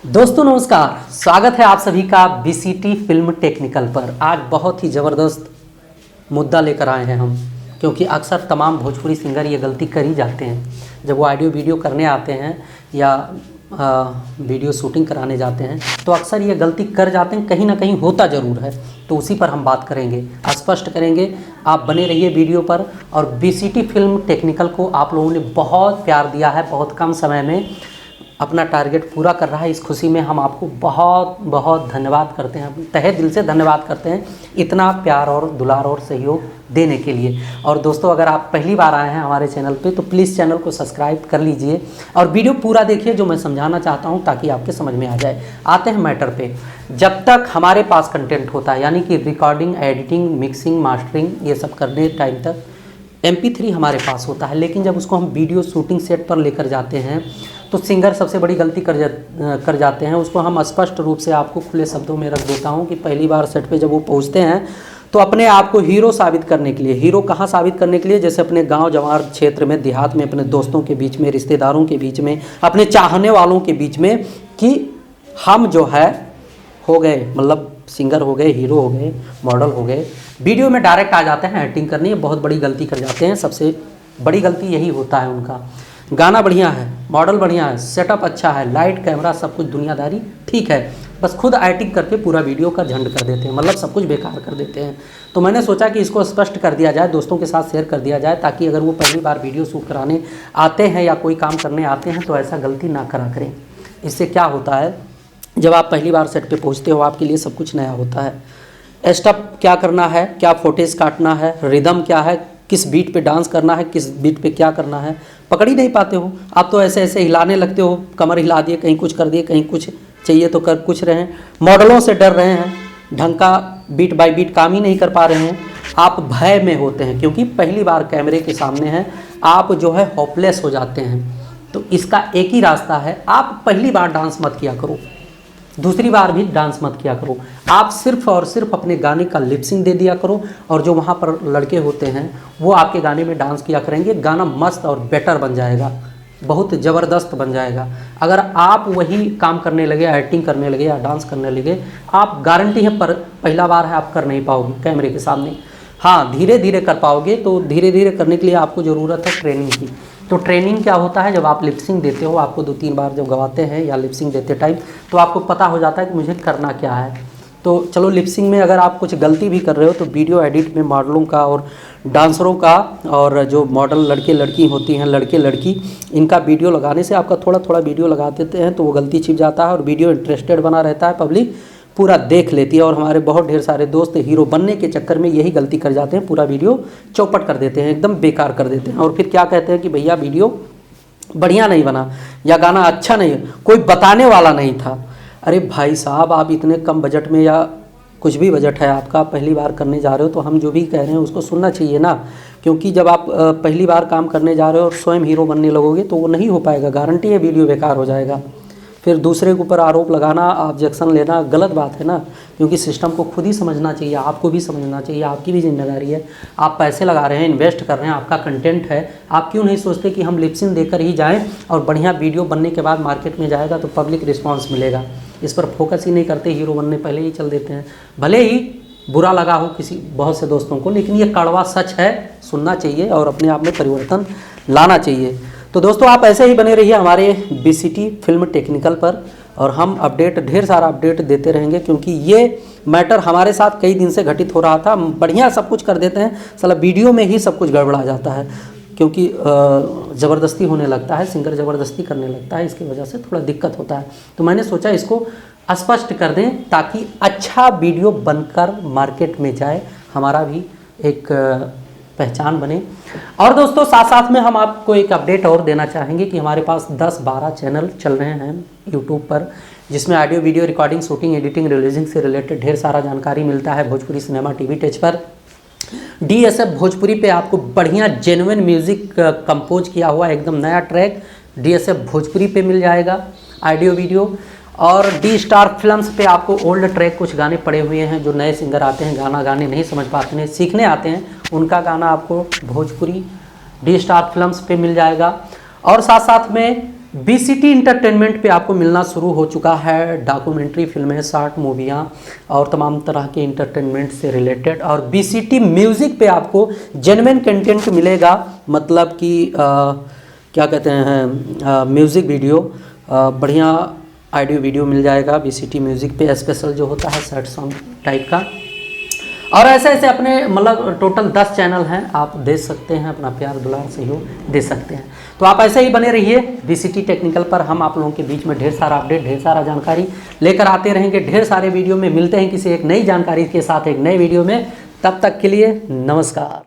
दोस्तों नमस्कार, स्वागत है आप सभी का बीसीटी फिल्म टेक्निकल पर। आज बहुत ही ज़बरदस्त मुद्दा लेकर आए हैं हम, क्योंकि अक्सर तमाम भोजपुरी सिंगर ये गलती कर ही जाते हैं। जब वो ऑडियो वीडियो करने आते हैं या वीडियो शूटिंग कराने जाते हैं तो अक्सर ये गलती कर जाते हैं, कहीं ना कहीं होता ज़रूर है। तो उसी पर हम बात करेंगे, स्पष्ट करेंगे। आप बने रहिए वीडियो पर। और बीसीटी फिल्म टेक्निकल को आप लोगों ने बहुत प्यार दिया है, बहुत कम समय में अपना टारगेट पूरा कर रहा है। इस खुशी में हम आपको बहुत बहुत धन्यवाद करते हैं, तहे दिल से धन्यवाद करते हैं इतना प्यार और दुलार और सहयोग देने के लिए। और दोस्तों, अगर आप पहली बार आए हैं हमारे चैनल पे तो प्लीज़ चैनल को सब्सक्राइब कर लीजिए और वीडियो पूरा देखिए, जो मैं समझाना चाहता हूँ, ताकि आपके समझ में आ जाए। आते हैं मैटर पे। जब तक हमारे पास कंटेंट होता है, यानी कि रिकॉर्डिंग, एडिटिंग, मिक्सिंग, मास्टरिंग, ये सब करने टाइम तक MP3 हमारे पास होता है। लेकिन जब उसको हम वीडियो शूटिंग सेट पर लेकर जाते हैं तो सिंगर सबसे बड़ी गलती कर जाते हैं। उसको हम स्पष्ट रूप से आपको खुले शब्दों में रख देता हूं कि पहली बार सेट पे जब वो पहुंचते हैं तो अपने आप को हीरो साबित करने के लिए, हीरो कहाँ साबित करने के लिए, जैसे अपने गांव जवार क्षेत्र में, देहात में, अपने दोस्तों के बीच में, रिश्तेदारों के बीच में, अपने चाहने वालों के बीच में, कि हम जो है हो गए, मतलब सिंगर हो गए, हीरो हो गए, मॉडल हो गए। वीडियो में डायरेक्ट आ जाते हैं, एक्टिंग करनी है, बहुत बड़ी गलती कर जाते हैं। सबसे बड़ी गलती यही होता है उनका। गाना बढ़िया है, मॉडल बढ़िया है, सेटअप अच्छा है, लाइट, कैमरा, सब कुछ दुनियादारी ठीक है, बस खुद एडिटिंग करके पूरा वीडियो का झंड कर देते हैं, मतलब सब कुछ बेकार कर देते हैं। तो मैंने सोचा कि इसको स्पष्ट कर दिया जाए, दोस्तों के साथ शेयर कर दिया जाए, ताकि अगर वो पहली बार वीडियो शूट कराने आते हैं या कोई काम करने आते हैं तो ऐसा गलती ना करा करें। इससे क्या होता है, जब आप पहली बार सेट पे पहुंचते हो, आपके लिए सब कुछ नया होता है। स्टेप क्या करना है, क्या फोटेज काटना है, रिदम क्या है, किस बीट पे डांस करना है, किस बीट पे क्या करना है, पकड़ ही नहीं पाते हो। आप तो ऐसे ऐसे हिलाने लगते हो, कमर हिला दिए, कहीं कुछ कर दिए, कहीं कुछ चाहिए तो कर कुछ रहे हैं। मॉडलों से डर रहे हैं, ढंग का बीट बाय बीट काम ही नहीं कर पा रहे हैं। आप भय में होते हैं, क्योंकि पहली बार कैमरे के सामने हैं, आप जो है होपलेस हो जाते हैं। तो इसका एक ही रास्ता है, आप पहली बार डांस मत किया करो, दूसरी बार भी डांस मत किया करो। आप सिर्फ और सिर्फ अपने गाने का लिपसिंग दे दिया करो, और जो वहाँ पर लड़के होते हैं वो आपके गाने में डांस किया करेंगे। गाना मस्त और बेटर बन जाएगा, बहुत ज़बरदस्त बन जाएगा। अगर आप वही काम करने लगे, एडिटिंग करने लगे या डांस करने लगे, आप गारंटी है पर पहला बार है आप कर नहीं पाओगे कैमरे के सामने। हाँ, धीरे धीरे कर पाओगे। तो धीरे धीरे करने के लिए आपको ज़रूरत है ट्रेनिंग की। तो ट्रेनिंग क्या होता है, जब आप लिपसिंग देते हो, आपको 2-3 बार जब गवाते हैं या लिपसिंग देते टाइम, तो आपको पता हो जाता है कि मुझे करना क्या है। तो चलो, लिपसिंग में अगर आप कुछ गलती भी कर रहे हो तो वीडियो एडिट में मॉडलों का और डांसरों का, और जो मॉडल लड़के लड़की होती हैं, लड़के लड़की, इनका वीडियो लगाने से आपका थोड़ा थोड़ा वीडियो लगा देते हैं तो वो गलती छिप जाता है और वीडियो इंटरेस्टेड बना रहता है, पब्लिक पूरा देख लेती है। और हमारे बहुत ढेर सारे दोस्त हीरो बनने के चक्कर में यही गलती कर जाते हैं, पूरा वीडियो चौपट कर देते हैं, एकदम बेकार कर देते हैं। और फिर क्या कहते हैं कि भैया वीडियो बढ़िया नहीं बना या गाना अच्छा नहीं, कोई बताने वाला नहीं था। अरे भाई साहब, आप इतने कम बजट में, या कुछ भी बजट है आपका, पहली बार करने जा रहे हो, तो हम जो भी कह रहे हैं उसको सुनना चाहिए ना। क्योंकि जब आप पहली बार काम करने जा रहे हो और स्वयं हीरो बनने लगोगे तो वो नहीं हो पाएगा, गारंटी है वीडियो बेकार हो जाएगा। फिर दूसरे के ऊपर आरोप लगाना, ऑब्जेक्शन लेना गलत बात है ना। क्योंकि सिस्टम को खुद ही समझना चाहिए, आपको भी समझना चाहिए, आपकी भी जिम्मेदारी है। आप पैसे लगा रहे हैं, इन्वेस्ट कर रहे हैं, आपका कंटेंट है, आप क्यों नहीं सोचते कि हम लिपसिंग देकर ही जाएं और बढ़िया वीडियो बनने के बाद मार्केट में जाएगा तो पब्लिक रिस्पॉन्स मिलेगा। इस पर फोकस ही नहीं करते, हीरो बनने पहले ही चल देते हैं। भले ही बुरा लगा हो किसी बहुत से दोस्तों को, लेकिन ये कड़वा सच है, सुनना चाहिए और अपने आप में परिवर्तन लाना चाहिए। तो दोस्तों, आप ऐसे ही बने रहिए हमारे बीसीटी फिल्म टेक्निकल पर, और हम अपडेट, ढेर सारा अपडेट देते रहेंगे। क्योंकि ये मैटर हमारे साथ कई दिन से घटित हो रहा था। बढ़िया सब कुछ कर देते हैं, साला वीडियो में ही सब कुछ गड़बड़ा जाता है, क्योंकि ज़बरदस्ती होने लगता है, सिंगर ज़बरदस्ती करने लगता है, इसकी वजह से थोड़ा दिक्कत होता है। तो मैंने सोचा इसको स्पष्ट कर दें, ताकि अच्छा वीडियो बनकर मार्केट में जाए, हमारा भी एक पहचान बने। और दोस्तों, साथ साथ में हम आपको एक अपडेट और देना चाहेंगे कि हमारे पास 10-12 चैनल चल रहे हैं यूट्यूब पर, जिसमें audio video recording, shooting, editing, releasing से रिलेटेड ढेर सारा जानकारी मिलता है। भोजपुरी सिनेमा टीवी टच पर, DSF भोजपुरी पे आपको बढ़िया जेन्युइन म्यूज़िक कंपोज किया हुआ एकदम नया ट्रैक DSF भोजपुरी पे मिल जाएगा, ऑडियो वीडियो। और डी स्टार फिल्म्स पे आपको ओल्ड ट्रैक, कुछ गाने पड़े हुए हैं, जो नए सिंगर आते हैं, गाना गाने नहीं समझ पाते हैं, सीखने आते हैं, उनका गाना आपको भोजपुरी डी स्टार फिल्म्स पे मिल जाएगा। और साथ साथ में बीसीटी इंटरटेनमेंट पे आपको मिलना शुरू हो चुका है डॉक्यूमेंट्री फिल्में, शॉर्ट मूवियाँ और तमाम तरह के इंटरटेनमेंट से रिलेटेड। और बीसीटी म्यूज़िक पे आपको जेन्युइन कंटेंट मिलेगा, मतलब कि क्या कहते हैं म्यूज़िक वीडियो, बढ़िया ऑडियो वीडियो मिल जाएगा बीसीटी म्यूज़िक पे, स्पेशल जो होता है सैड सॉन्ग टाइप का। और ऐसे ऐसे अपने मतलब टोटल 10 चैनल हैं, आप दे सकते हैं, अपना प्यार दुलार सहयोग दे सकते हैं। तो आप ऐसे ही बने रहिए बीसीटी टेक्निकल पर। हम आप लोगों के बीच में ढेर सारा अपडेट, ढेर सारा जानकारी लेकर आते रहेंगे। ढेर सारे वीडियो में मिलते हैं किसी एक नई जानकारी के साथ एक नए वीडियो में। तब तक के लिए नमस्कार।